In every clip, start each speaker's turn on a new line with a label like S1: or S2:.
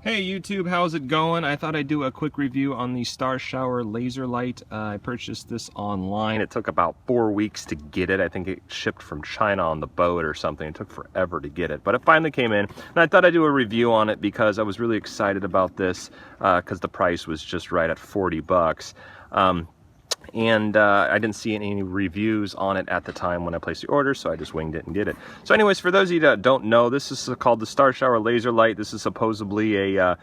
S1: Hey YouTube, how's it going? I thought I'd do a quick review on the Star Shower laser light. I purchased this online. It took about 4 weeks to get it. I think it shipped from China on the boat or something. It took forever to get it, but it finally came in. And I thought I'd do a review on it because I was really excited about this because the price was just right at 40 bucks. I didn't see any reviews on it at the time when I placed the order, so I just winged it and did it. So anyways, for those of you that don't know, this is called the Star Shower laser light. This is supposedly a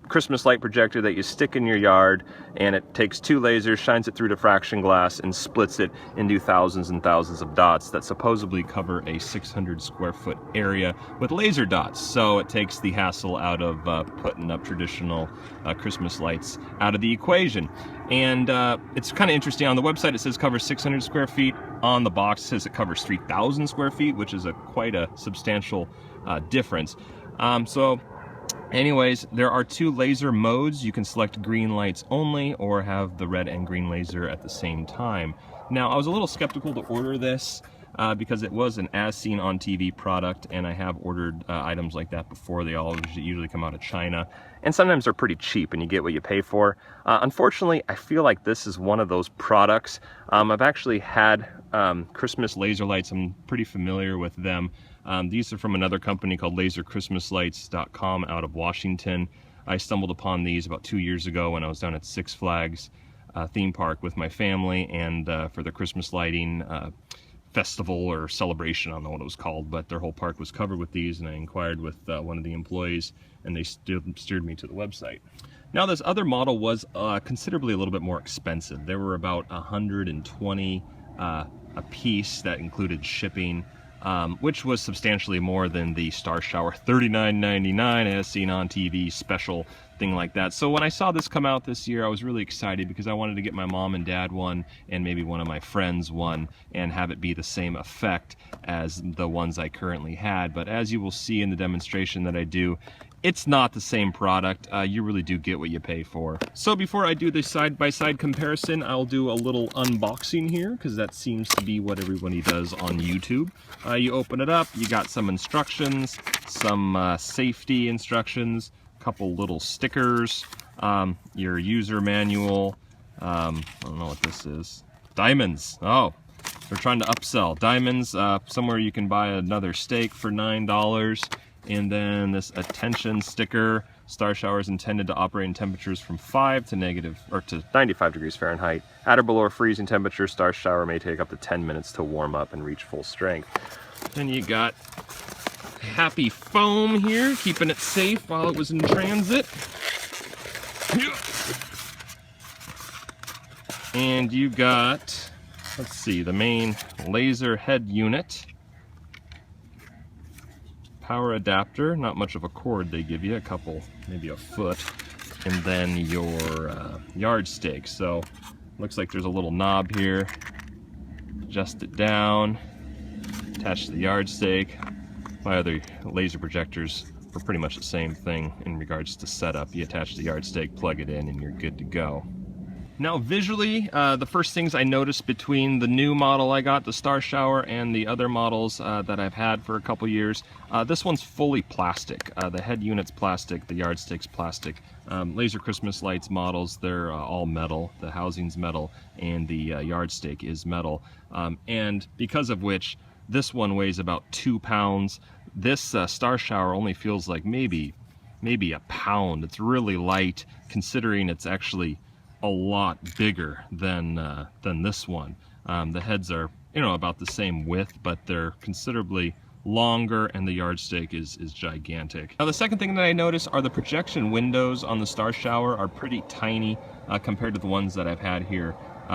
S1: Christmas light projector that you stick in your yard, and it takes two lasers, shines it through diffraction glass, and splits it into thousands and thousands of dots that supposedly cover a 600 square foot area with laser dots. So it takes the hassle out of putting up traditional Christmas lights out of the equation. And it's kind of interesting. On the website it says covers 600 square feet. On the box it says it covers 3,000 square feet, which is quite a substantial difference. Anyways, there are two laser modes. You can select green lights only or have the red and green laser at the same time. Now, I was a little skeptical to order this because it was an as seen on TV product, and I have ordered items like that before. They all usually come out of China, and sometimes they're pretty cheap and you get what you pay for. Unfortunately, I feel like this is one of those products. I've actually had Christmas laser lights. I'm pretty familiar with them. These are from another company called laserchristmaslights.com out of Washington. I stumbled upon these about 2 years ago when I was down at Six Flags theme park with my family, and for the Christmas lighting festival or celebration, I don't know what it was called, but their whole park was covered with these, and I inquired with one of the employees, and they steered me to the website. Now, this other model was considerably a little bit more expensive. There were about 120 a piece. That included shipping, which was substantially more than the Star Shower $39.99 as seen on TV special thing like that. So when I saw this come out this year, I was really excited because I wanted to get my mom and dad one and maybe one of my friends one and have it be the same effect as the ones I currently had. But as you will see in the demonstration that I do, it's not the same product. You really do get what you pay for. So before I do the side-by-side comparison, I'll do a little unboxing here because that seems to be what everybody does on YouTube. You open it up, you got some instructions, some safety instructions, a couple little stickers, your user manual. I don't know what this is. Diamonds. Oh, they're trying to upsell. Diamonds, somewhere you can buy another steak for $9. And then this attention sticker. Star Shower is intended to operate in temperatures from 5 to 95 degrees Fahrenheit. At or below freezing temperature, Star Shower may take up to 10 minutes to warm up and reach full strength. Then you got happy foam here, keeping it safe while it was in transit. And you got, let's see, the main laser head unit. Power adapter, not much of a cord they give you, a couple, maybe a foot, and then your yardstick. So looks like there's a little knob here, adjust it down, attach to the yardstick. My other laser projectors were pretty much the same thing in regards to setup. You attach the yardstick, plug it in, and you're good to go. Now visually, the first things I noticed between the new model I got, the Star Shower, and the other models that I've had for a couple years, this one's fully plastic. The head unit's plastic, the yardstick's plastic. Laser Christmas Lights models, they're all metal. The housing's metal, and the yardstick is metal. And because of which, this one weighs about 2 pounds. This Star Shower only feels like maybe a pound. It's really light, considering it's actually a lot bigger than this one. The heads are, about the same width, but they're considerably longer, and the yardstick is gigantic. Now, the second thing that I noticed are the projection windows on the Star Shower are pretty tiny compared to the ones that I've had here.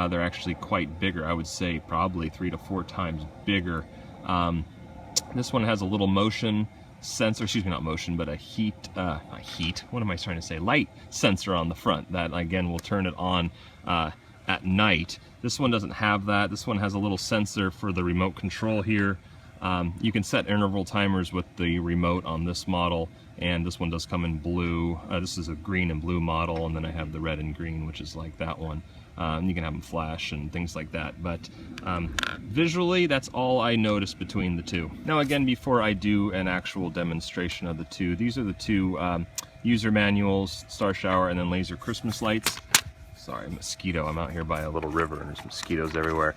S1: They're actually quite bigger. I would say probably 3 to 4 times bigger. This one has a little motion sensor, excuse me, not motion, but light sensor on the front that again will turn it on at night. This one doesn't have that. This one has a little sensor for the remote control here. You can set interval timers with the remote on this model, and this one does come in blue. This is a green and blue model, and then I have the red and green, which is like that one. You can have them flash and things like that, but visually that's all I noticed between the two. Now again, before I do an actual demonstration of the two, these are the two user manuals, star shower, and then laser Christmas lights. Sorry, mosquito. I'm out here by a little river and there's mosquitoes everywhere.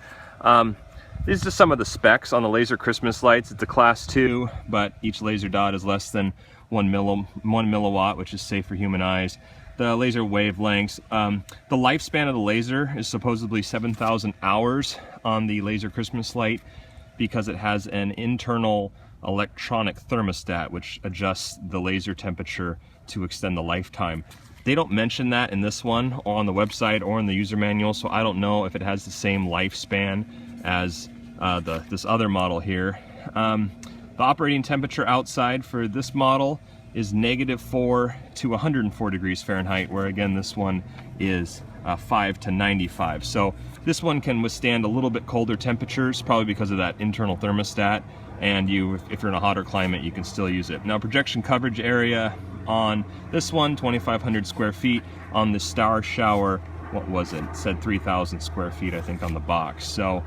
S1: These are just some of the specs on the laser Christmas lights. It's a class 2, but each laser dot is less than 1 milliwatt, which is safe for human eyes. The laser wavelengths, the lifespan of the laser is supposedly 7,000 hours on the laser Christmas light because it has an internal electronic thermostat which adjusts the laser temperature to extend the lifetime. They don't mention that in this one or on the website or in the user manual, so I don't know if it has the same lifespan as this other model here. The operating temperature outside for this model is -4 to 104 degrees Fahrenheit, where again this one is 5 to 95. So this one can withstand a little bit colder temperatures, probably because of that internal thermostat, and if you're in a hotter climate, you can still use it. Now, projection coverage area on this one, 2,500 square feet. On the star shower, what was it? It said 3,000 square feet, I think, on the box. So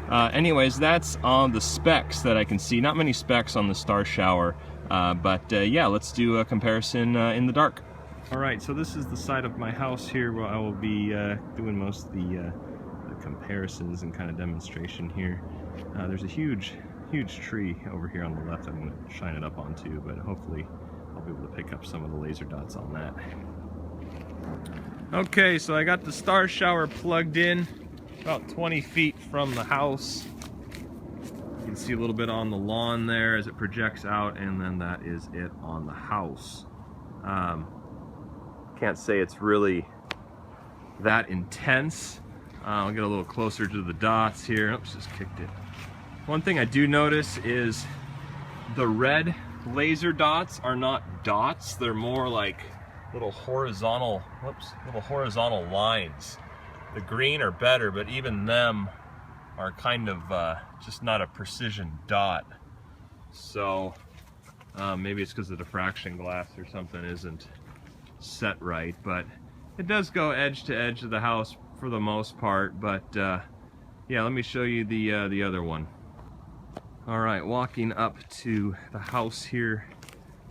S1: anyways, that's on the specs that I can see. Not many specs on the star shower, but yeah, let's do a comparison in the dark. All right, so this is the side of my house here where I will be doing most of the comparisons and kind of demonstration here. There's a huge tree over here on the left I'm going to shine it up onto, but hopefully I'll be able to pick up some of the laser dots on that. Okay, so I got the star shower plugged in about 20 feet from the house. You can see a little bit on the lawn there as it projects out, and then that is it on the house. Can't say it's really that intense. I'll get a little closer to the dots here. Oops, just kicked it. One thing I do notice is the red laser dots are not dots. They're more like little horizontal lines. The green are better, but even them are kind of just not a precision dot. So maybe it's because the diffraction glass or something isn't set right, but it does go edge to edge of the house for the most part. But yeah, let me show you the other one. All right, walking up to the house here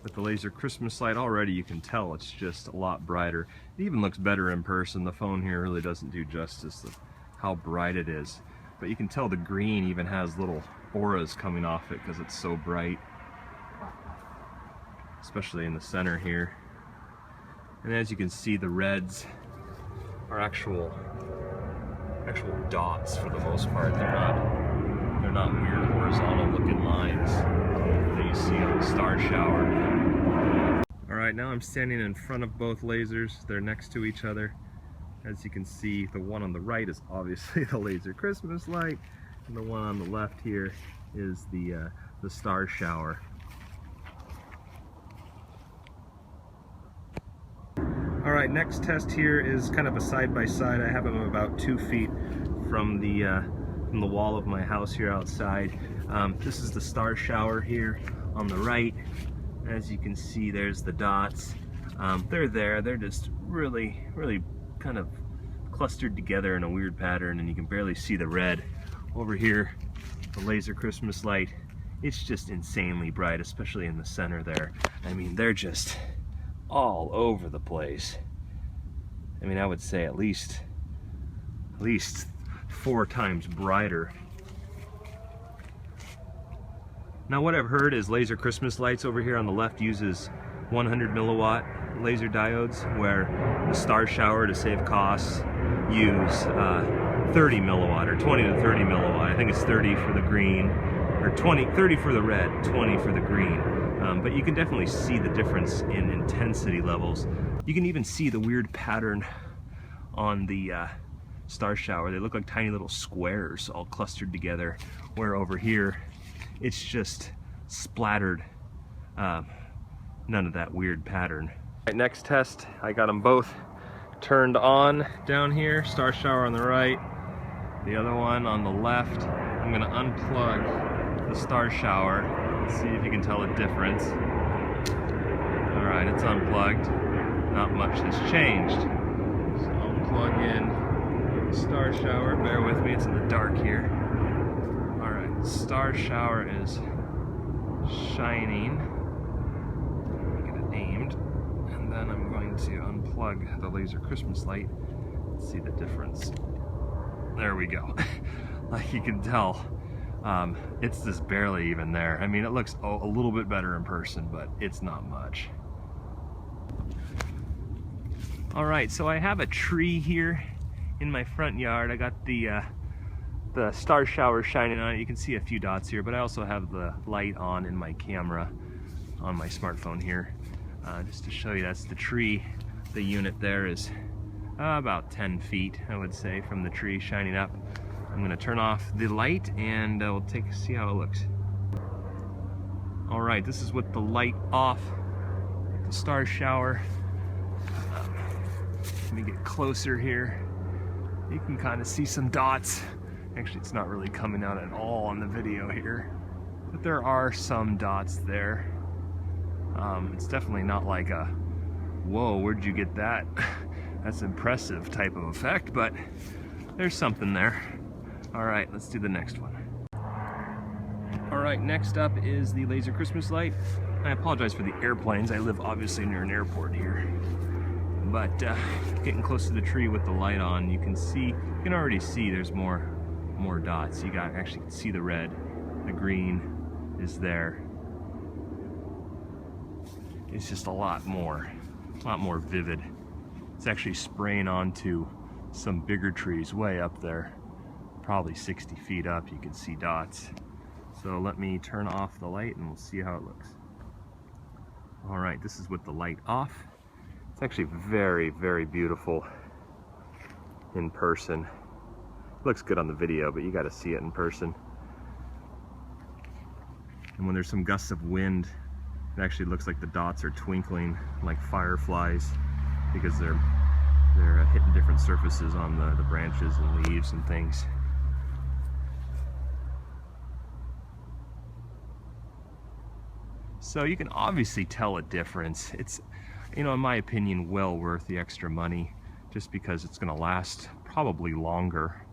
S1: with the laser Christmas light, already you can tell it's just a lot brighter. It even looks better in person. The phone here really doesn't do justice to how bright it is, but you can tell the green even has little auras coming off it because it's so bright, especially in the center here. And as you can see, the reds are actual dots for the most part. They're not weird horizontal looking lines that you see on the star shower. All right, now I'm standing in front of both lasers. They're next to each other. As you can see, the one on the right is obviously the laser Christmas light, and the one on the left here is the star shower. All right, next test here is kind of a side-by-side. I have them about 2 feet from the wall of my house here outside. This is the star shower here on the right. As you can see, there's the dots. They're just really kind of clustered together in a weird pattern, and you can barely see the red. Over here, the laser Christmas light, it's just insanely bright, especially in the center there. I mean, they're just all over the place. I mean, I would say at least 4 times brighter. Now, what I've heard is laser Christmas lights over here on the left uses 100 milliwatt laser diodes, where the star shower, to save costs, use 30 milliwatt or 20 to 30 milliwatt. I think it's 30 for the green, or 30 for the red, 20 for the green. But you can definitely see the difference in intensity levels. You can even see the weird pattern on the star shower. They look like tiny little squares all clustered together, where over here it's just splattered. None of that weird pattern. Right, next test, I got them both turned on down here. Star shower on the right, the other one on the left. I'm gonna unplug the star shower. Let's see if you can tell a difference. All right, it's unplugged. Not much has changed. So I'll plug in the star shower. Bear with me, it's in the dark here. All right, star shower is shining. Get it aimed, and then I'm going to unplug the laser Christmas light. Let's see the difference. There we go. Like you can tell, it's just barely even there. I mean, it looks a little bit better in person, but it's not much. All right, so I have a tree here in my front yard. I got the star shower shining on it. You can see a few dots here, but I also have the light on in my camera on my smartphone here. Just to show you, that's the tree. The unit there is about 10 feet, I would say, from the tree shining up. I'm gonna turn off the light and we'll see how it looks. All right, this is with the light off, the star shower. Let me get closer here. You can kind of see some dots. Actually, it's not really coming out at all on the video here, but there are some dots there. It's definitely not like a, whoa, where'd you get that? That's impressive type of effect, but there's something there. All right, let's do the next one. All right, next up is the laser Christmas light. I apologize for the airplanes. I live obviously near an airport here. But getting close to the tree with the light on, you can already see there's more dots. You actually can see the red, the green is there. It's just a lot more vivid. It's actually spraying onto some bigger trees way up there, probably 60 feet up. You can see dots. So let me turn off the light and we'll see how it looks. All right, this is with the light off. It's actually very, very beautiful in person. It looks good on the video, but you got to see it in person. And when there's some gusts of wind, it actually looks like the dots are twinkling like fireflies because they're hitting different surfaces on the branches and leaves and things. So you can obviously tell a difference. It's, in my opinion, well worth the extra money just because it's going to last probably longer.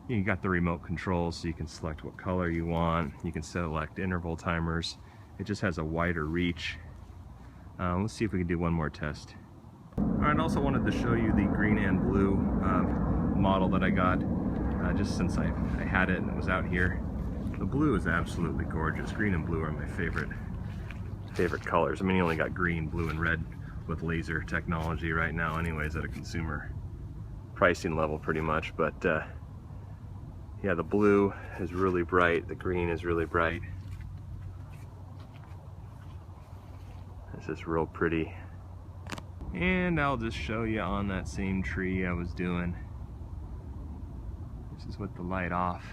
S1: You got the remote control, so you can select what color you want. You can select interval timers. It just has a wider reach. Let's see if we can do one more test. All right, I also wanted to show you the green and blue model that I got just since I had it and it was out here. The blue is absolutely gorgeous. Green and blue are my favorite colors. I mean, you only got green, blue, and red with laser technology right now anyways at a consumer pricing level pretty much, but yeah, the blue is really bright, the green is really bright. This is real pretty. And I'll just show you on that same tree I was doing. This is with the light off.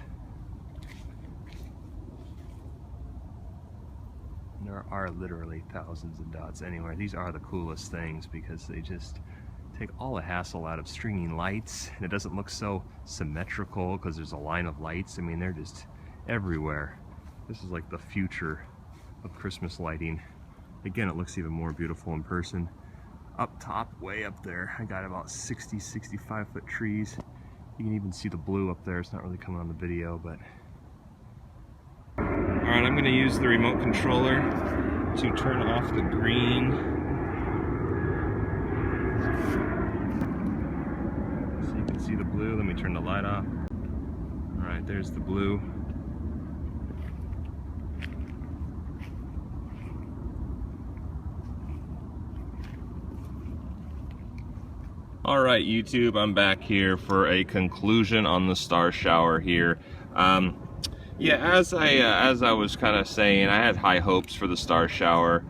S1: There are literally thousands of dots anywhere. These are the coolest things because they just take all the hassle out of stringing lights, and it doesn't look so symmetrical because there's a line of lights. I mean, they're just everywhere. This is like the future of Christmas lighting. Again, it looks even more beautiful in person. Up top, way up there, I got about 65 foot trees. You can even see the blue up there. It's not really coming on the video, but all right, I'm going to use the remote controller to turn off the green. So you can see the blue. Let me turn the light off. All right, there's the blue. All right, YouTube, I'm back here for a conclusion on the star shower here. Yeah, as I was kind of saying, I had high hopes for the star shower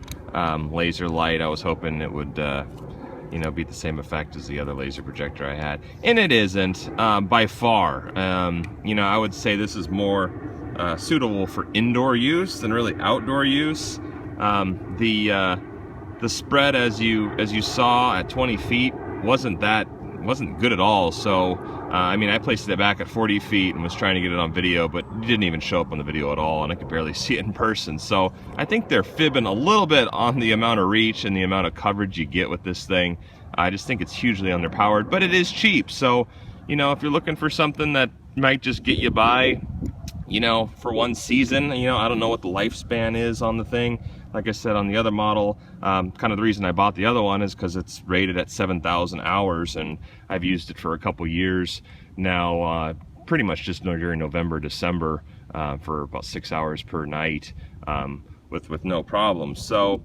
S1: laser light. I was hoping it would, be the same effect as the other laser projector I had, and it isn't by far. I would say this is more suitable for indoor use than really outdoor use. The spread, as you saw at 20 feet, wasn't good at all. So I mean, I placed it back at 40 feet and was trying to get it on video, but it didn't even show up on the video at all, and I could barely see it in person. So I think they're fibbing a little bit on the amount of reach and the amount of coverage you get with this thing. I just think it's hugely underpowered, but it is cheap. So, if you're looking for something that might just get you by, for one season, I don't know what the lifespan is on the thing. Like I said, on the other model, kind of the reason I bought the other one is because it's rated at 7,000 hours, and I've used it for a couple years now, pretty much just during November, December, for about 6 hours per night, with no problems. So,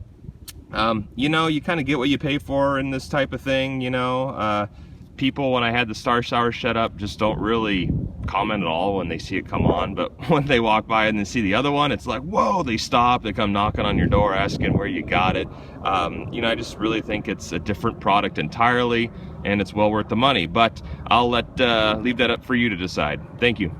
S1: you know, you kind of get what you pay for in this type of thing, you know. People, when I had the Star Shower set up, just don't really comment at all when they see it come on, but when they walk by and they see the other one, it's like, whoa, they stop, they come knocking on your door asking where you got it. You know, I just really think it's a different product entirely, and it's well worth the money, but I'll leave that up for you to decide. Thank you.